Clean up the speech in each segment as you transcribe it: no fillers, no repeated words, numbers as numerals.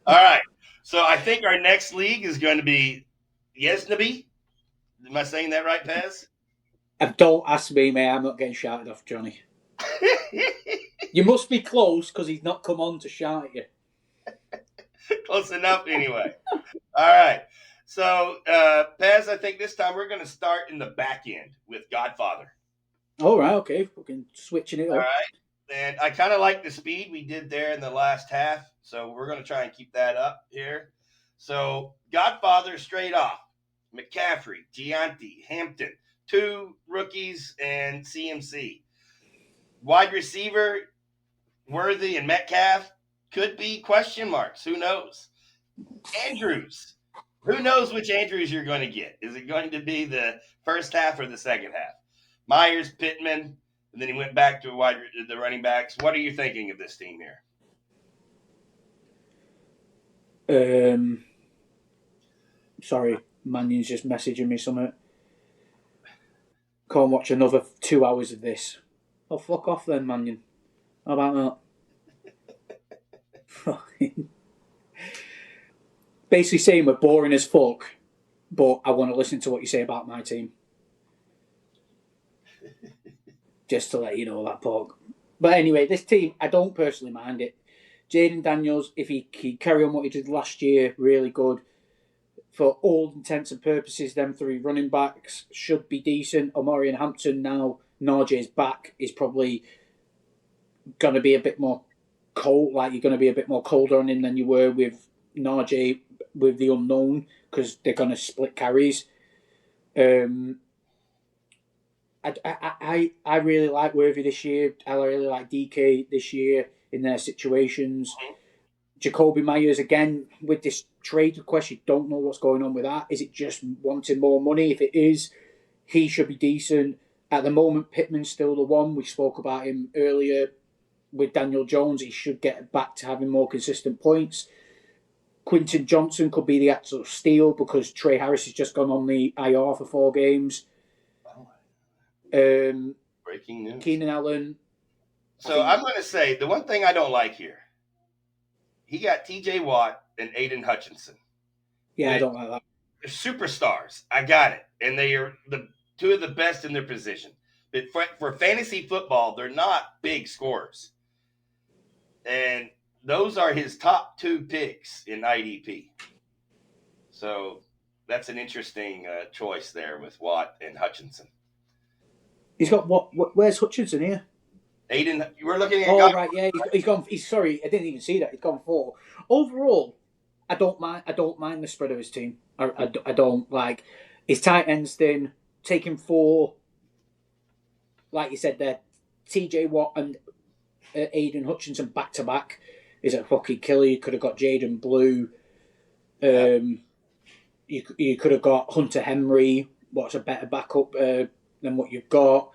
All right. So I think our next league is going to be Yesnaby. Am I saying that right, Pez? Don't ask me, mate. I'm not getting shouted off, Johnny. You must be close because he's not come on to shout at you. Close enough, anyway. All right. So, Pez, I think this time we're going to start in the back end with Godfather. All right, okay. Fucking switching it All up. right. And I kind of like the speed we did there in the last half. So we're going to try and keep that up here. So, Godfather straight off. McCaffrey, Gianti, Hampton, 2 rookies, and CMC. Wide receiver, Worthy and Metcalf could be question marks. Who knows? Andrews. Who knows which Andrews you're going to get? Is it going to be the first half or the second half? Myers, Pittman, and then he went back to the running backs. What are you thinking of this team here? Sorry, Mannion's just messaging me something. Can't watch another 2 hours of this. Oh, fuck off then, Mannion. How about that? Basically saying we're boring as fuck, but I want to listen to what you say about my team. Just to let you know that, Pork. But anyway, this team, I don't personally mind it. Jaden Daniels, if he carry on what he did last year, really good. For all intents and purposes, them 3 running backs should be decent. Omari and Hampton, now Najee is back, is probably going to be a bit more cold. Like, you're going to be a bit more colder on him than you were with Najee with the unknown, because they're going to split carries. I really like Worthy this year. I really like DK this year in their situations. Jacoby Myers, again, with this trade request, you don't know what's going on with that. Is it just wanting more money? If it is, he should be decent. At the moment, Pittman's still the one. We spoke about him earlier with Daniel Jones. He should get back to having more consistent points. Quinton Johnson could be the actual steal because Trey Harris has just gone on the IR for 4 games. Breaking news. Keenan Allen. So I'm going to say the one thing I don't like here, he got TJ Watt and Aiden Hutchinson. Yeah, I don't like that. They're superstars. I got it. And they are the 2 of the best in their position. But for fantasy football, they're not big scorers. And those are his top 2 picks in IDP. So that's an interesting choice there with Watt and Hutchinson. He's got what? Where's Hutchinson here? Aiden, you were looking at. Oh, right, yeah, he's gone. He's sorry, I didn't even see that. He's gone 4. Overall, I don't mind the spread of his team. I don't like his tight ends thin. Taking 4, like you said there, TJ Watt and Aiden Hutchinson back to back is a fucking killer. You could have got Jaden Blue. You could have got Hunter Henry. What's a better backup than what you've got?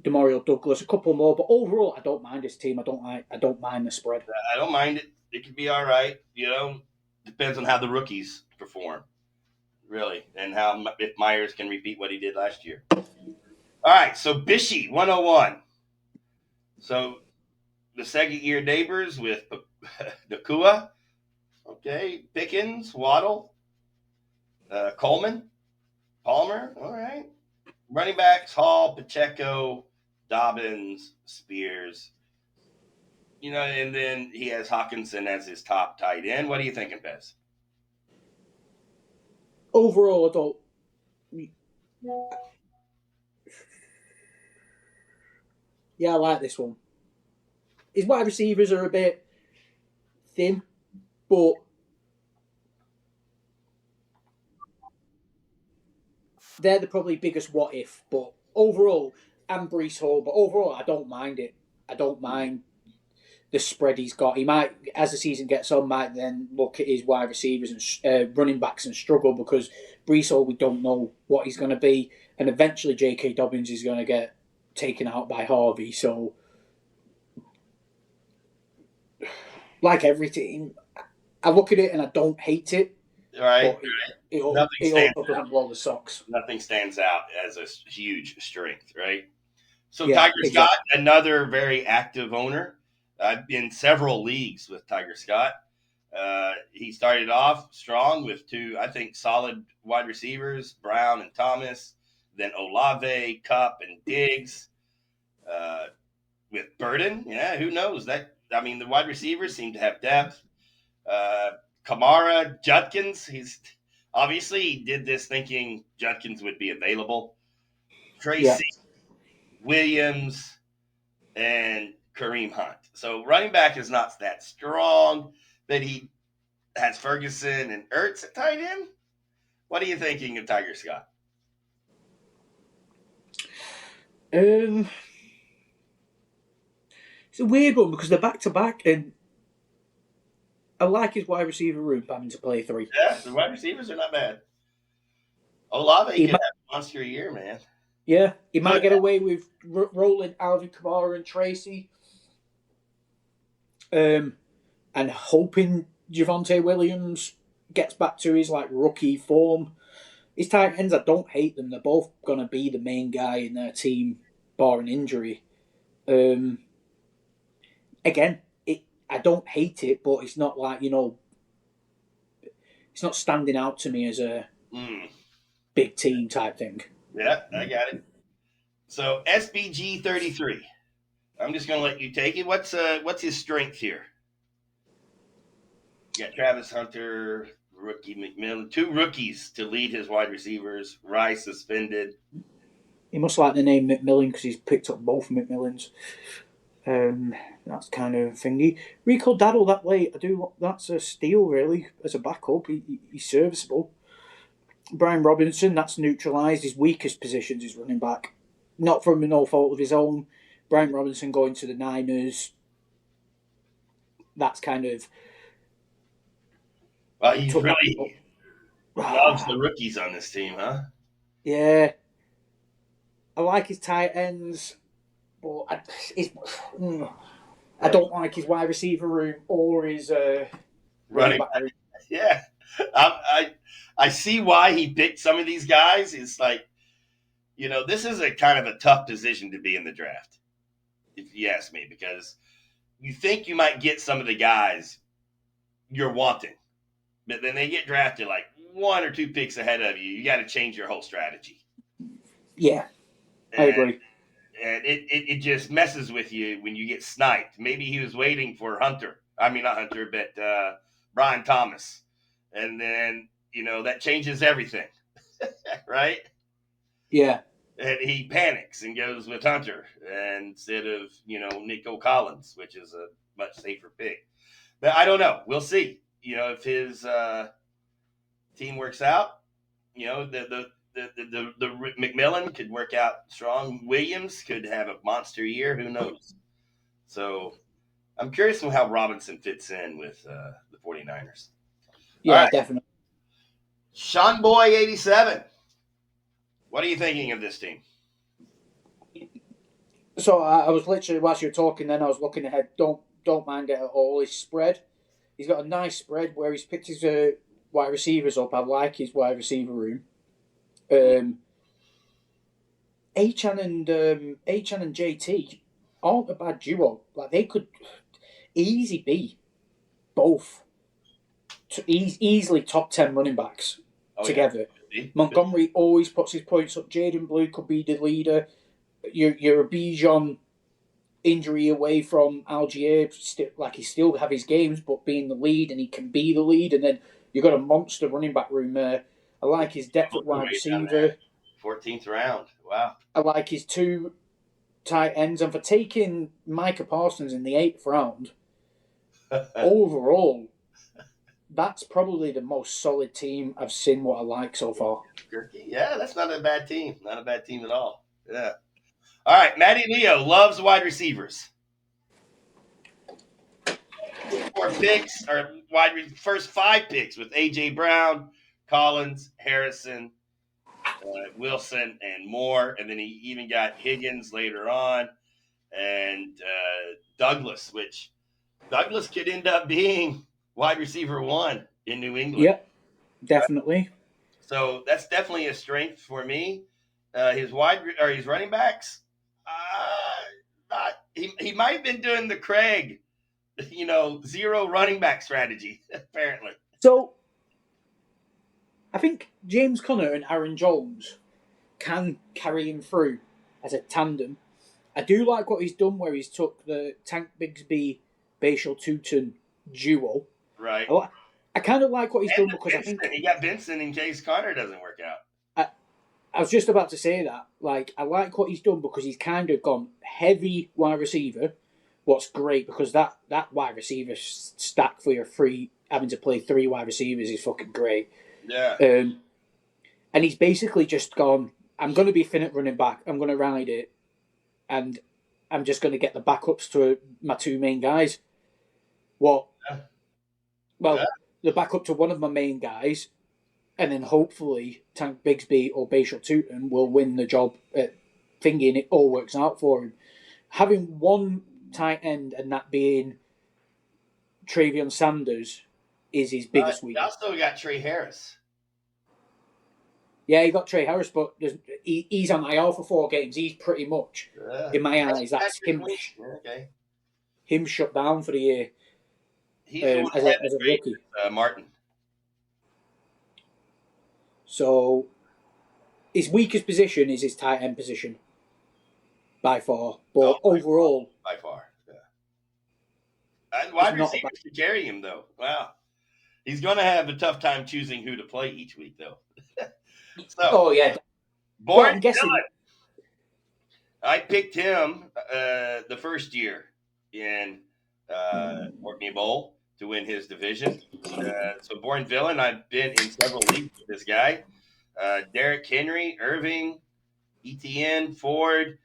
Demario Douglas, a couple more, but overall, I don't mind this team. I don't mind the spread. I don't mind it. It could be all right. Depends on how the rookies perform, really, and if Myers can repeat what he did last year. All right, so Bishy 101. So the second-year neighbors with Nakua, okay, Pickens, Waddle, Coleman, Palmer, all right. Running backs, Hall, Pacheco, Dobbins, Spears. And then he has Hawkinson as his top tight end. What are you thinking, Bez? Overall, I don't. Yeah, I like this one. His wide receivers are a bit thin, but they're the probably biggest what if. But overall, and Breece Hall, but overall, I don't mind it. I don't mind the spread he's got. He might, as the season gets on, might then look at his wide receivers and running backs and struggle because Breece Hall, we don't know what he's going to be. And eventually J.K. Dobbins is going to get taken out by Harvey. So, like every team, I look at it and I don't hate it. All right. It also doesn't blow the socks. Nothing stands out as a huge strength, right? So Yeah, Tiger exactly. Scott, another very active owner. I've been in several leagues with Tiger Scott. He started off strong with two, I think, solid wide receivers, Brown and Thomas, then Olave, Cup, and Diggs. With Burden, yeah, who knows? The wide receivers seem to have depth. Kamara, Judkins, he did this thinking Judkins would be available. Tracy, Williams, and Kareem Hunt. So running back is not that strong, but he has Ferguson and Ertz at tight end. What are you thinking of Tiger Scott? It's a weird one because they're back to back, and I like his wide receiver room having to play three. Yeah, the wide receivers are not bad. Olave could have a monster year, man. Yeah, he might get away with rolling Alvin Kamara and Tracy, and hoping Javonte Williams gets back to his rookie form. His tight ends, I don't hate them. They're both gonna be the main guy in their team, barring injury. Again, I don't hate it, but it's not it's not standing out to me as a big team type thing. Yeah, I got it. So SBG 33. I'm just going to let you take it. What's his strength here? You got Travis Hunter, rookie McMillan, two rookies to lead his wide receivers. Rice suspended. He must like the name McMillan because he's picked up both McMillans. That's kind of thingy. Rico Daddle that late, that's a steal really as a backup. He's serviceable. Brian Robinson, that's neutralised. His weakest positions is running back. Not from no fault of his own. Brian Robinson going to the Niners. That's kind of. Well, he really loves the rookies on this team, huh? Yeah. I like his tight ends, but I don't like his wide receiver room or his running back room. Yeah. I see why he picked some of these guys. It's like, this is a kind of a tough position to be in the draft, if you ask me, because you think you might get some of the guys you're wanting, but then they get drafted like one or two picks ahead of you. You got to change your whole strategy. Yeah, I agree. And it just messes with you when you get sniped. Maybe he was waiting for Hunter. I mean, not Hunter, but Brian Thomas. And then, that changes everything, right? Yeah. And he panics and goes with Hunter instead of, Nico Collins, which is a much safer pick. But I don't know. We'll see. If his team works out, the McMillan could work out strong. Williams could have a monster year. Who knows? So I'm curious on how Robinson fits in with the 49ers. Yeah, right. Definitely. Sean Boy 87. What are you thinking of this team? So I was literally, whilst you were talking then, I was looking ahead. Don't mind it at all. His spread. He's got a nice spread where he's picked his wide receivers up. I like his wide receiver room. Achan and JT aren't a bad duo. They could easily be both easily top 10 running backs together. Yeah. Montgomery always puts his points up. Jaden Blue could be the leader. You're a Bijan injury away from Algier. He still have his games, but being the lead, and he can be the lead. And then you've got a monster running back room there. I like his depth at wide receiver. 14th round. Wow. I like his two tight ends. And for taking Micah Parsons in the 8th round, overall, that's probably the most solid team I've seen what I like so far. Yeah, that's not a bad team. Not a bad team at all. Yeah. All right, Matty Leo loves wide receivers. 4 picks, or first 5 picks with A.J. Brown, Collins, Harrison, Wilson, and Moore. And then he even got Higgins later on, and Douglas, which Douglas could end up being wide receiver 1 in New England. Yep, definitely. So that's definitely a strength for me. His running backs, he might have been doing the Craig zero running back strategy, apparently. So, I think James Conner and Aaron Jones can carry him through as a tandem. I do like what he's done where he's took the Tank Bigsby, Bashal Tutin duo. Right. I kind of like what he's done because Benson. I think he got Benson in case Conner doesn't work out. I was just about to say that. Like, I like what he's done because he's kind of gone heavy wide receiver. What's great because that wide receiver stack for your having to play 3 wide receivers is fucking great. Yeah. And he's basically just gone, I'm going to be thin at running back. I'm going to ride it. And I'm just going to get the backups to my 2 main guys. The backup to one of my main guys, and then hopefully Tank Bigsby or Bashal Tutin will win the job at thinking it all works out for him. Having one tight end and that being Travion Sanders is his biggest weakness. He also got Trey Harris. Yeah, he got Trey Harris, but he's on IR for 4 games. He's pretty much, in my eyes, that's him. Okay. Him shut down for the year. He's as a rookie. Martin. So, his weakest position is his tight end position, by far. But overall, by far, yeah. Wide receivers should carry him, though. Wow, he's going to have a tough time choosing who to play each week, though. I'm guessing. I picked him the first year in OrkneyBowl to win his division. So Born Villain, I've been in several leagues with this guy. Derrick Henry, Irving, ETN, Ford,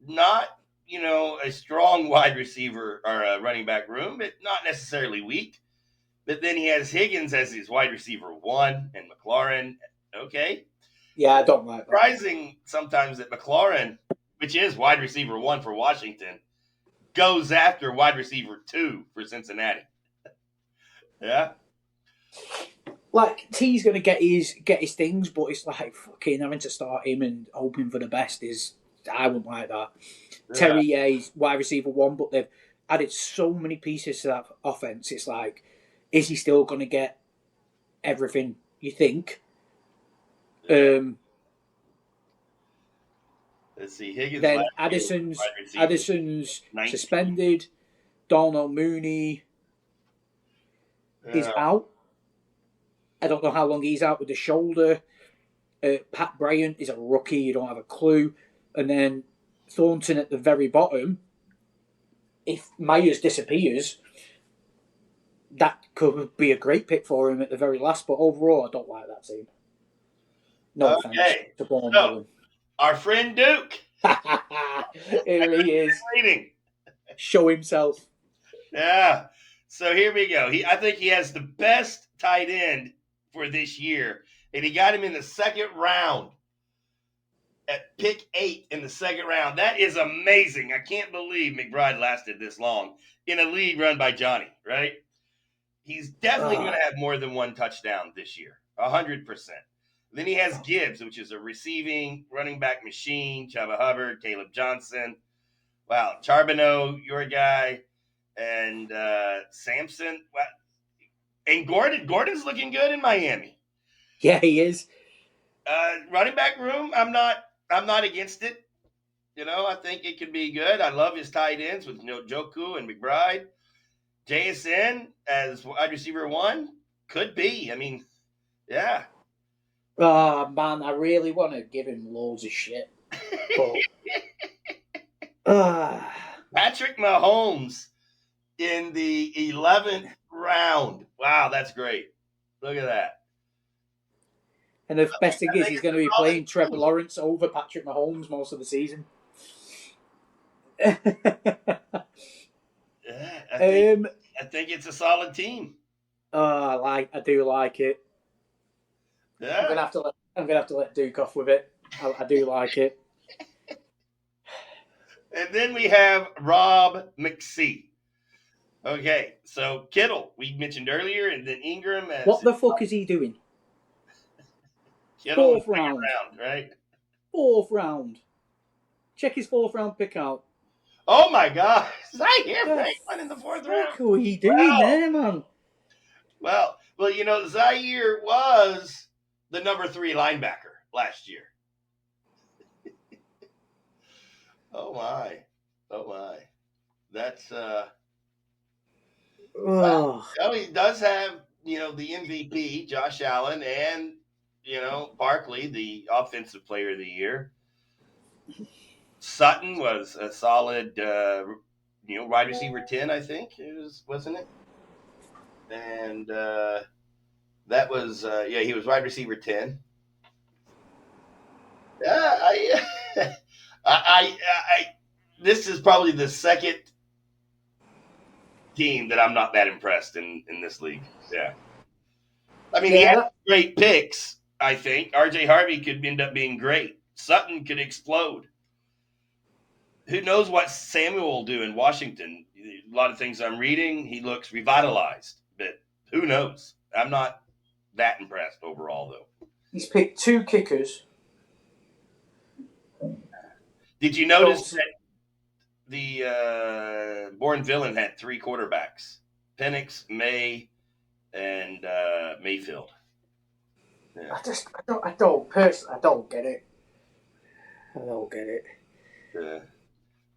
not, a strong wide receiver or a running back room, but not necessarily weak. But then he has Higgins as his wide receiver 1 and McLaurin. Okay. Yeah, I don't like that. Surprising sometimes that McLaurin, which is wide receiver 1 for Washington, goes after wide receiver 2 for Cincinnati. Yeah. Like, T's going to get his things, but it's like fucking having to start him and hoping for the best I wouldn't like that. Yeah. Terry, he's wide receiver 1, but they've added so many pieces to that offense. It's like, is he still going to get everything you think? Let's see. Higgins. Then Addison's suspended. Darnell Mooney is out. I don't know how long he's out with the shoulder. Pat Bryant is a rookie. You don't have a clue. And then Thornton at the very bottom. If Myers disappears, that could be a great pick for him at the very last. But overall, I don't like that team. No offense to Born Villain. Our friend Duke. Here he is. Show himself. Yeah. So here we go. I think he has the best tight end for this year. And he got him in the 2nd round. At pick 8 in the 2nd round. That is amazing. I can't believe McBride lasted this long in a league run by Johnny, right? He's definitely going to have more than 1 touchdown this year. 100%. Then he has Gibbs, which is a receiving running back machine. Chuba Hubbard, Caleb Johnson. Wow. Charbonneau, your guy. And Sampson. Wow. And Gordon's looking good in Miami. Yeah, he is. Running back room, I'm not against it. I think it could be good. I love his tight ends with Joku and McBride. JSN as wide receiver 1 could be. I mean, yeah. Oh, man, I really want to give him loads of shit. But, Patrick Mahomes in the 11th round. Wow, that's great. Look at that. And the best thing is he's going to be playing Trevor Lawrence over Patrick Mahomes most of the season. Yeah, I think it's a solid team. I do like it. Yeah. I'm gonna have to let Duke off with it. I do like it. And then we have Rob McSee. Okay, so Kittle we mentioned earlier, and then Ingram. What the fuck is he doing? Kittle 4th round, right? 4th round. Check his 4th round pick out. Oh my God! Zaire The Franklin in the fourth round. fuck are we doing there, man? Well, Zaire was the number 3 linebacker last year. Oh my. That's Oh, he does have, the MVP, Josh Allen, and Barkley, the offensive player of the year. Sutton was a solid wide receiver 10, I think wasn't it? And that was he was wide receiver 10. Yeah, I this is probably the second team that I'm not that impressed in this league. Yeah. I mean, he had great picks, I think. RJ Harvey could end up being great. Sutton could explode. Who knows what Samuel will do in Washington? A lot of things I'm reading, he looks revitalized, but who knows? I'm not that impressed overall, though. he's picked 2 kickers. Did you notice that the Born Villain had 3 quarterbacks? Penix, May, and Mayfield. Yeah. I don't personally, I don't get it.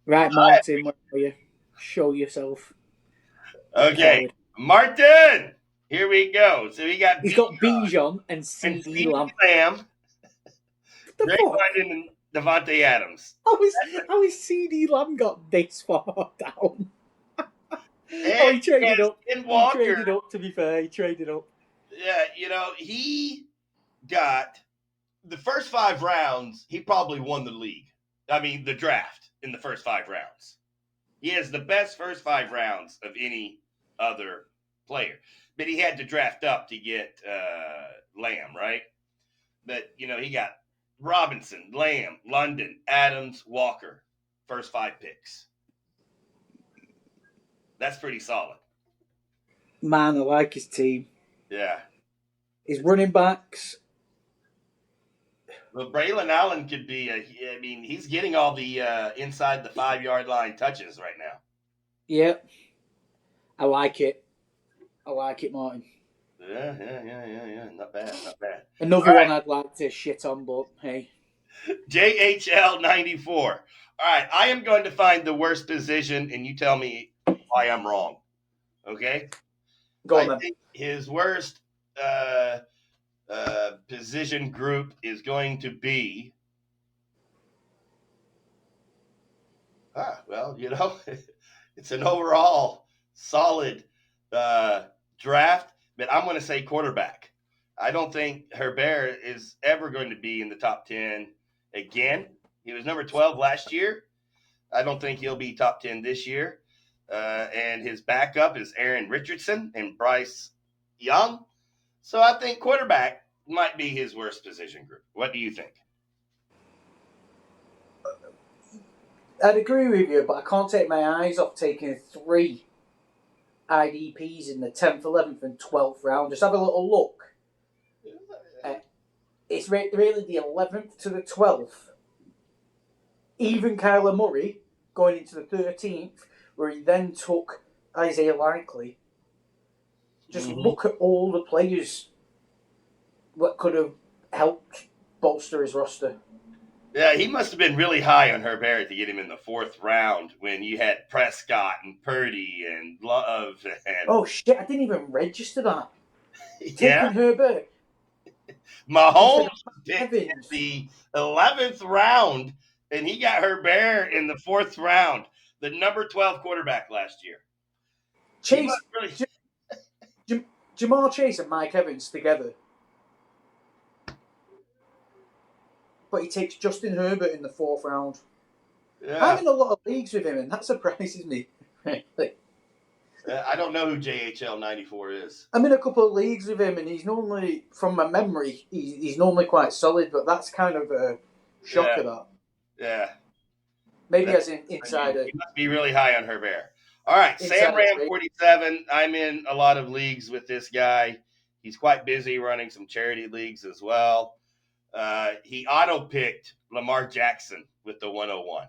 Right, Martin, where are you? Show yourself. Okay, Martin. Here we go. So he's got Bijan and CD Lamb. Drake London and Devontae Adams. How is CD Lamb got this far down? He traded up. He traded up, to be fair. He traded up. Yeah, he got the first 5 rounds. He probably won the league. I mean, the draft in the first 5 rounds. He has the best first 5 rounds of any other player. But he had to draft up to get Lamb, right? But, he got Robinson, Lamb, London, Adams, Walker. First 5 picks. That's pretty solid. Man, I like his team. Yeah. His running backs. Well, Braylon Allen could be he's getting all the inside the 5-yard line touches right now. Yeah. I like it, Martin. Yeah. Not bad. Another one I'd like to shit on, but hey. JHL 94. All right, I am going to find the worst position, and you tell me why I'm wrong. Okay? Go on, I think his worst position group is going to be it's an overall solid draft, but I'm going to say quarterback. I don't think Herbert is ever going to be in the top 10 again. He was number 12 last year. I don't think he'll be top 10 this year. And his backup is Aaron Richardson and Bryce Young. So I think quarterback might be his worst position group. What do you think? I'd agree with you, but I can't take my eyes off taking 3 IDPs in the 10th, 11th, and 12th round. Just have a little look. It's really the 11th to the 12th. Even Kyler Murray going into the 13th, where he then took Isaiah Likely. Just look at all the players that could have helped bolster his roster. Yeah, he must have been really high on Herbert to get him in the 4th round when you had Prescott and Purdy and Love. Oh, shit, I didn't even register that. Yeah. Taking Herbert. Mahomes picked in the 11th round, and he got Herbert in the 4th round, the number 12 quarterback last year. Chase, Jamar Chase and Mike Evans together. But he takes Justin Herbert in the 4th round. Yeah. I'm in a lot of leagues with him, and that surprises me. I don't know who JHL 94 is. I'm in a couple of leagues with him, and he's normally, from my memory, he's normally quite solid, but that's kind of a shocker, that. Yeah. Maybe as an insider. He must be really high on Herbert. All right, Sam Ram 47. I'm in a lot of leagues with this guy. He's quite busy running some charity leagues as well. He auto-picked Lamar Jackson with the 101.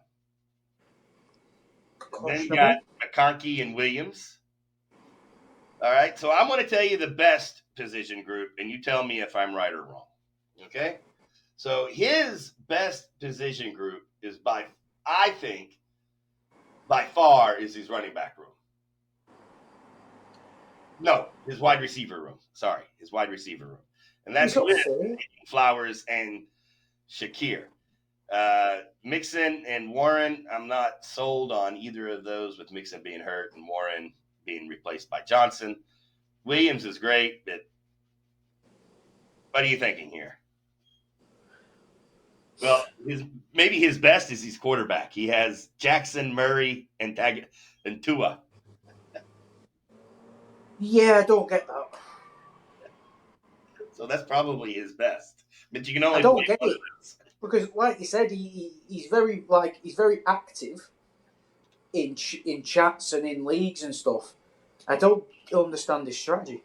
Then you got Questionable. McConkey and Williams. All right, so I'm going to tell you the best position group, and you tell me if I'm right or wrong. Okay, so his best position group is I think, by far, is his running back room. No, his wide receiver room. Sorry, his wide receiver room, and that's with Flowers and Shakir. Mixon and Warren, I'm not sold on either of those, with Mixon being hurt and Warren being replaced by Johnson. Williams is great, but what are you thinking here? Well, maybe his best is his quarterback. He has Jackson, Murray, and Tua. Yeah, I don't get that. So that's probably his best. But you can only I don't play get it because, like you said, he's very active in chats and in leagues and stuff. I don't understand his strategy.